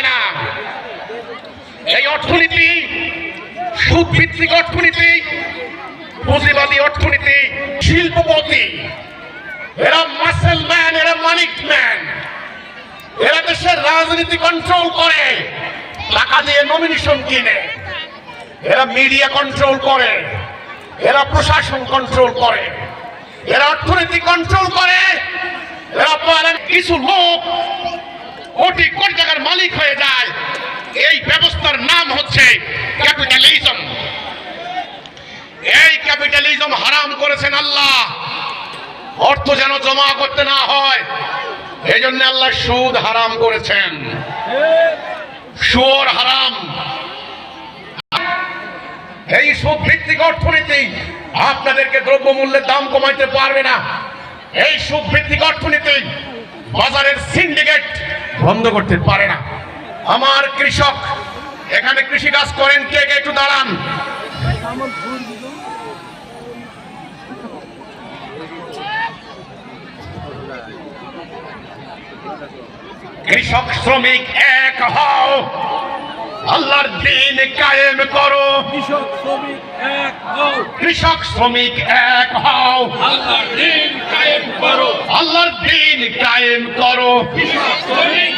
না। এই অর্থনীতি সুদভিত্তিক অর্থনীতি, পুঁজিবাদী অর্থনীতি, শিল্পপতি, এরা মাসেল ম্যান, এরা মানিক ম্যান, এরা দেশের রাজনীতি কন্ট্রোল করে, টাকা দিয়ে নমিনেশন কিনে, এরা মিডিয়া কন্ট্রোল করে, এরা প্রশাসন কন্ট্রোল করে, এরা অর্থনীতি কন্ট্রোল করে। এরা বলেন কিছু লোক কোটি কোটি টাকার মালিক হয়ে যায়। এই ব্যবস্থার নাম হচ্ছে ক্যাপিটালিজম। এই ক্যাপিটালিজম হারাম করেছেন আল্লাহ, অর্থ যেন জমা করতে না হয়, এই জন্য আল্লাহ সুদ হারাম করেছেন, সুদ হারাম। এই সুদ ভিত্তিক অর্থনীতি আপনাদেরকে দ্রব্যমূল্যের দাম কমাইতে পারবে না। এই সুদ ভিত্তিক অর্থনীতি বাজারের সিন্ডিকেট বন্ধ করতে পারে না। আমার কৃষক, এখানে কৃষি কাজ করেন কে কে একটু দাঁড়ান। কৃষক শ্রমিক এক হও, আল্লাহর দ্বীন কায়েম করো। কৃষক শ্রমিক এক হও, কৃষক শ্রমিক এক হও, আল্লাহর দ্বীন কায়েম করো। আল্লাহর দ্বীন কায়েম করো। কৃষক শ্রমিক